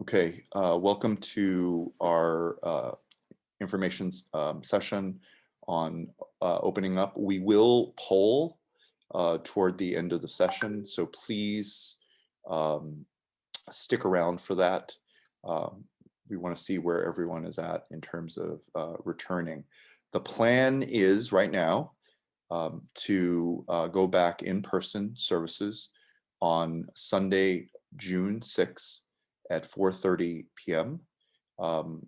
Okay, welcome to our information session on opening up. We will poll toward the end of the session, so please um, stick around for that. Um, we want to see where everyone is at in terms of returning. The plan is right now to go back in-person services on Sunday, June 6th at 4:30 p.m. Um,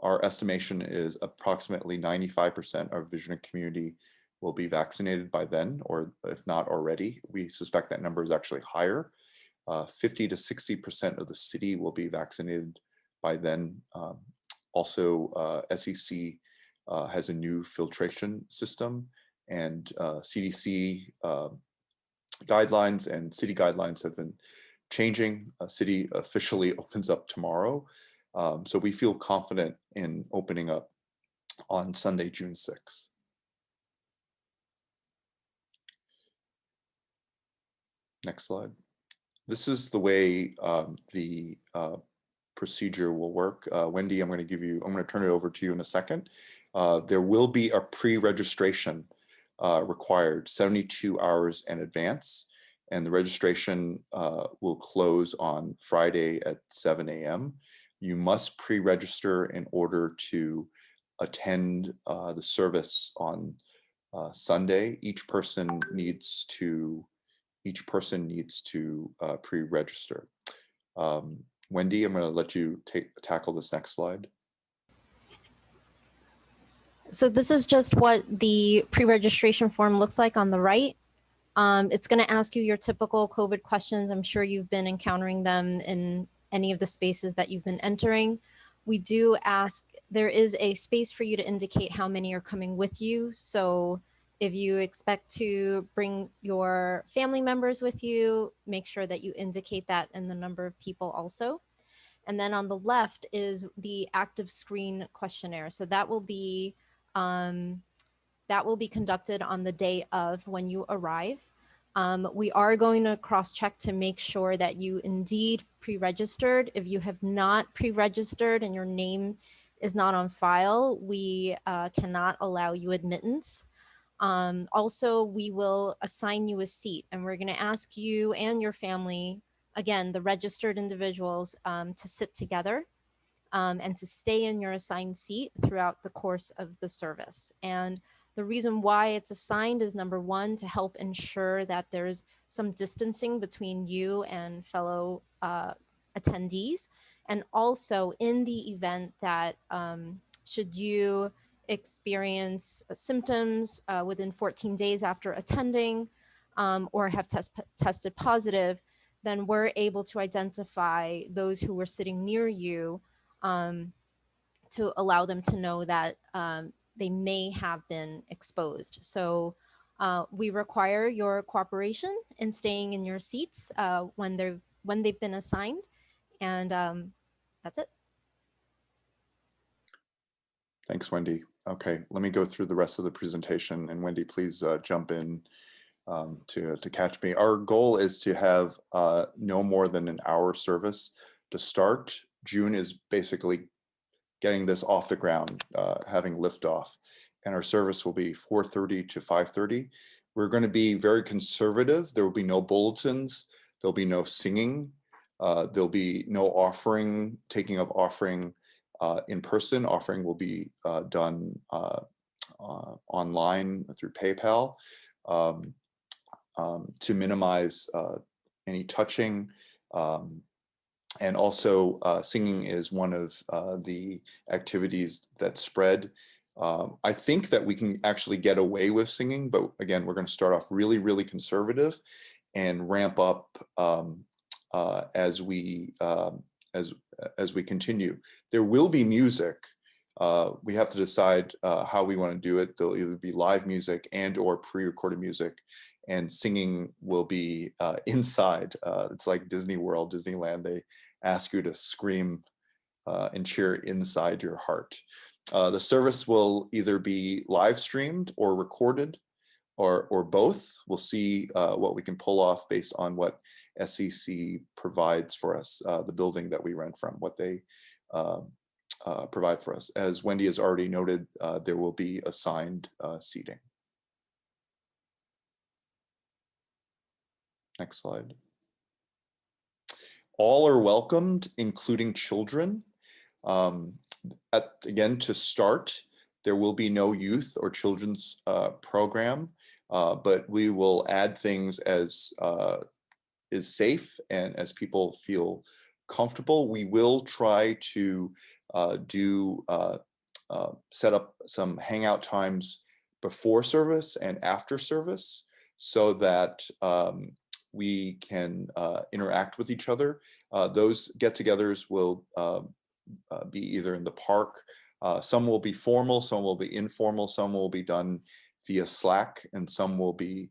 our estimation is approximately 95% of Visioning community will be vaccinated by then, or if not already. We suspect that number is actually higher. 50 to 60% of the city will be vaccinated by then. Also, SEC has a new filtration system, and CDC guidelines and city guidelines have been changing. City officially opens up tomorrow. So we feel confident in opening up on Sunday, June 6th. Next slide. This is the way the procedure will work. Wendy, I'm going to turn it over to you in a second. There will be a pre-registration required 72 hours in advance, and the registration will close on Friday at 7 a.m. You must pre-register in order to attend the service on Sunday. Each person needs to pre-register. Wendy, I'm going to let you tackle this next slide. So this is just what the pre-registration form looks like on the right. It's going to ask you your typical COVID questions. I'm sure you've been encountering them in any of the spaces that you've been entering. We do ask, there is a space for you to indicate how many are coming with you. So if you expect to bring your family members with you, make sure that you indicate that in the number of people also. And then on the left is the active screen questionnaire. So that will be conducted on the day of when you arrive. We are going to cross-check to make sure that you indeed pre-registered. If you have not pre-registered and your name is not on file, we cannot allow you admittance. Also, we will assign you a seat, and we're going to ask you and your family, again, the registered individuals, to sit together and to stay in your assigned seat throughout the course of the service. And the reason why it's assigned is, number one, to help ensure that there's some distancing between you and fellow attendees. And also, in the event that should you experience symptoms within 14 days after attending or have tested positive, then we're able to identify those who were sitting near you to allow them to know that they may have been exposed. So we require your cooperation in staying in your seats when they've been assigned, and that's it. Thanks, Wendy. Okay, let me go through the rest of the presentation, and Wendy, please jump in to catch me. Our goal is to have no more than an hour service to start. June is basically getting this off the ground, having liftoff, and our service will be 4:30 to 5:30. We're going to be very conservative. There will be no bulletins. There'll be no singing. There'll be no offering, taking of offering in person. Offering will be done online through PayPal to minimize any touching. And also singing is one of the activities that spread. I think that we can actually get away with singing, but again, we're going to start off really, really conservative and ramp up as we continue. There will be music. We have to decide how we want to do it. There'll either be live music and or pre-recorded music, and singing will be inside. It's like Disney World, Disneyland. They ask you to scream and cheer inside your heart. The service will either be live streamed or recorded, or both. We'll see what we can pull off based on what SCC provides for us, the building that we rent from, what they provide for us. As Wendy has already noted, there will be assigned seating. Next slide. All are welcomed, including children. Again, to start, there will be no youth or children's program, but we will add things as is safe and as people feel comfortable. We will try to set up some hangout times before service and after service so that we can interact with each other. Those get-togethers will be either in the park. Some will be formal, some will be informal, some will be done via Slack, and some will be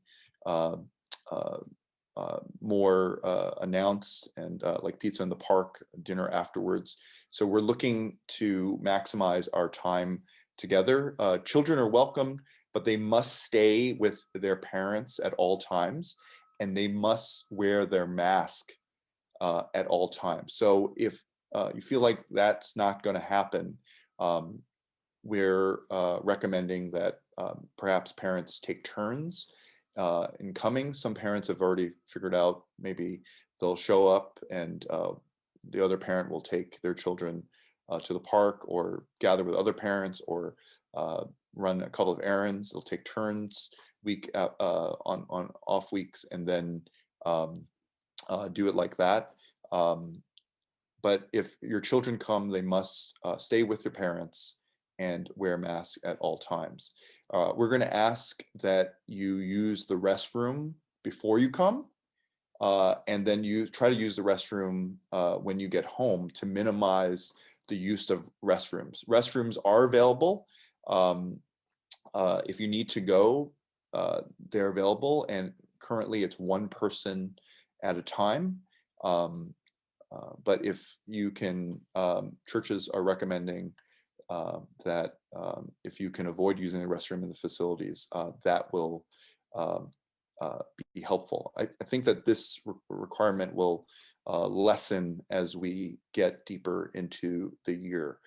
more announced and like pizza in the park, dinner afterwards. So we're looking to maximize our time together. Children are welcome, but they must stay with their parents at all times, and they must wear their mask at all times. So if you feel like that's not going to happen, we're recommending that perhaps parents take turns in coming. Some parents have already figured out maybe they'll show up and the other parent will take their children to the park or gather with other parents or run a couple of errands. They'll take turns on off weeks and then do it like that. But if your children come, they must stay with their parents and wear masks at all times. We're going to ask that you use the restroom before you come, and then you try to use the restroom when you get home to minimize the use of restrooms. Restrooms are available. If you need to go, they're available, and currently it's one person at a time. But if you can, churches are recommending that if you can avoid using the restroom in the facilities, that will be helpful. I think that this requirement will lessen as we get deeper into the year.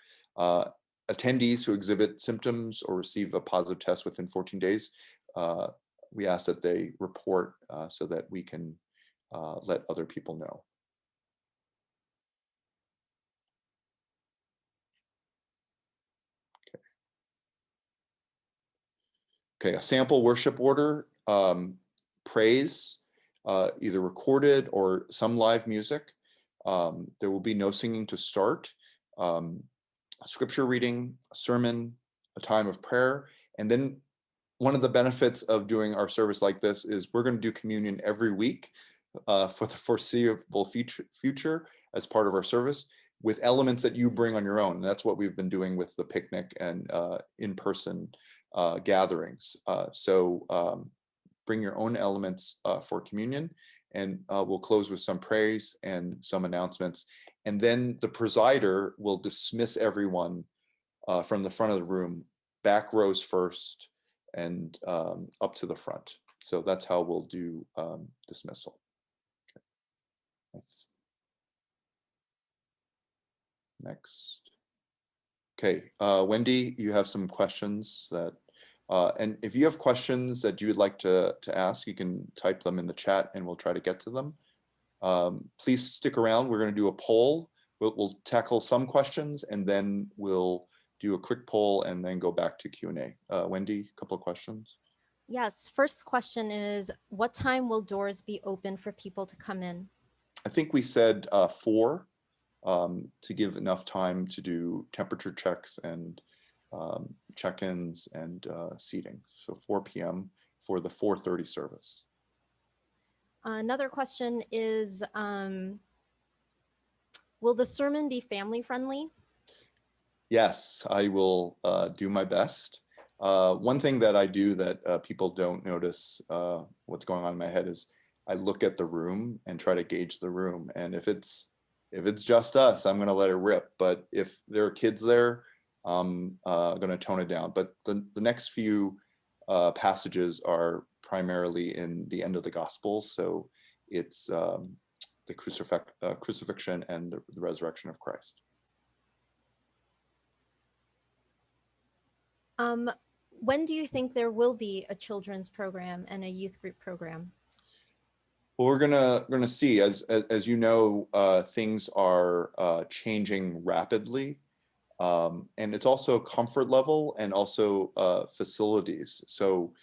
Attendees who exhibit symptoms or receive a positive test within 14 days, we ask that they report so that we can let other people know. Okay, a sample worship order, praise, either recorded or some live music. There will be no singing to start. Scripture reading, a sermon, a time of prayer. And then one of the benefits of doing our service like this is we're going to do communion every week for the foreseeable future as part of our service with elements that you bring on your own. And that's what we've been doing with the picnic and in-person gatherings. So bring your own elements for communion, and we'll close with some praise and some announcements. And then the presider will dismiss everyone from the front of the room, back rows first and up to the front. So that's how we'll do dismissal. Okay. Next. Okay, Wendy, you have some questions that, and if you have questions that you would like to ask, you can type them in the chat and we'll try to get to them. Please stick around. We're going to do a poll. We'll tackle some questions and then we'll do a quick poll and then go back to Q&A. Wendy, a couple of questions. Yes, first question is, what time will doors be open for people to come in? I think we said 4 to give enough time to do temperature checks and check-ins and seating. So 4 p.m. for the 4:30 service. Another question is, will the sermon be family friendly? Yes, I will do my best. One thing that I do that people don't notice what's going on in my head is I look at the room and try to gauge the room. And if it's just us, I'm going to let it rip. But if there are kids there, I'm going to tone it down. But the next few passages are primarily in the end of the Gospels. So it's the crucifixion and the resurrection of Christ. When do you think there will be a children's program and a youth group program? Well, we're gonna see, as you know, things are changing rapidly, and it's also comfort level and also facilities. So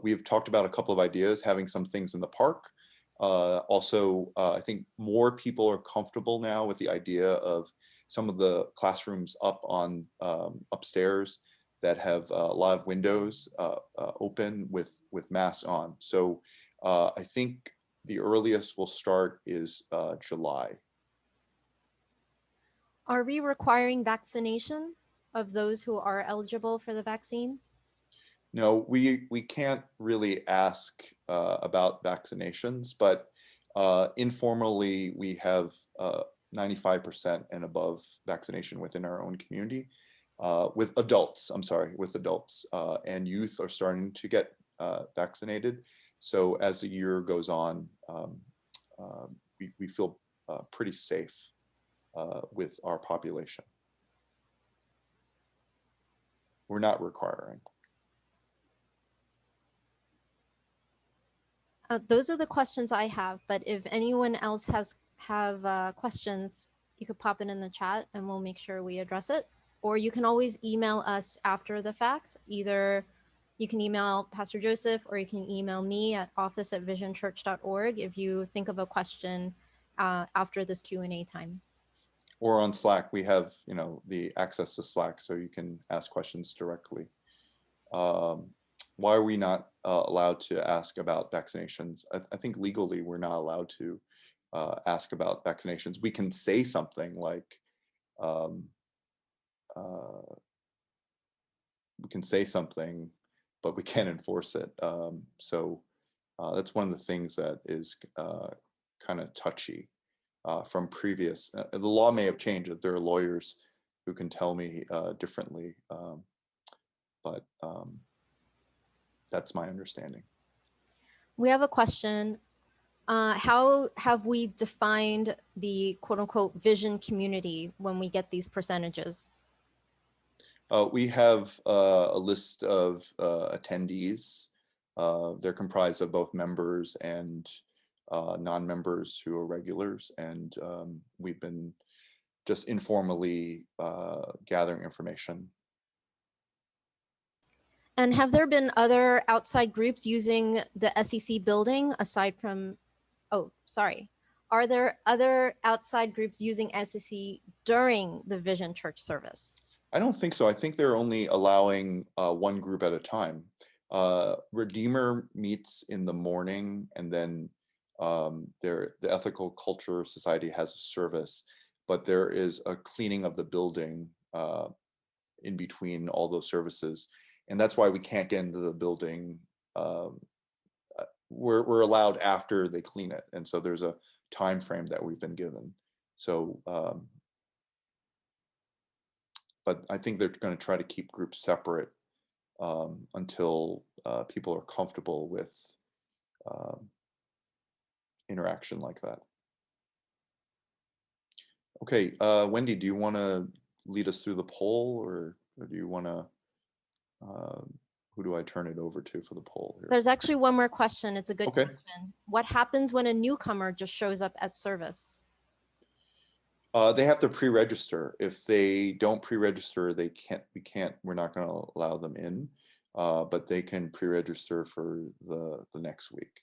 we've talked about a couple of ideas, having some things in the park. Also, I think more people are comfortable now with the idea of some of the classrooms up on upstairs that have a lot of windows open with masks on. So I think the earliest we'll start is July. Are we requiring vaccination of those who are eligible for the vaccine? No, we can't really ask about vaccinations, but informally we have 95% and above vaccination within our own community. With adults, I'm sorry, with adults, and youth are starting to get vaccinated. So as the year goes on, we feel pretty safe with our population. We're not requiring. Those are the questions I have, but if anyone else have questions, you could pop it in the chat and we'll make sure we address it. Or you can always email us after the fact. Either you can email Pastor Joseph or you can email me at office@visionchurch.org if you think of a question after this Q&A time. Or on Slack, we have, you know, the access to Slack, so you can ask questions directly. Why are we not allowed to ask about vaccinations? I think legally we're not allowed to ask about vaccinations. We can say something like, we can say something, but we can't enforce it. So that's one of the things that is kind of touchy from previous. The law may have changed. That there are lawyers who can tell me differently, but that's my understanding. We have a question. How have we defined the quote unquote vision community when we get these percentages? We have a list of attendees. They're comprised of both members and non-members who are regulars, and we've been just informally gathering information. And have there been other outside groups using the SEC building aside from, oh, sorry. Are there other outside groups using SEC during the Vision Church service? I don't think so. I think they're only allowing one group at a time. Redeemer meets in the morning, and then the Ethical Culture Society has a service, but there is a cleaning of the building in between all those services. And that's why we can't get into the building. We're allowed after they clean it. And so there's a time frame that we've been given. So, but I think they're going to try to keep groups separate until people are comfortable with interaction like that. Okay, Wendy, do you want to lead us through the poll, or do you want to, who do I turn it over to for the poll here? There's actually one more question. It's a good Okay. question. What happens when a newcomer just shows up at service? They have to pre-register. If they don't pre-register, we're not going to allow them in, but they can pre-register for the next week.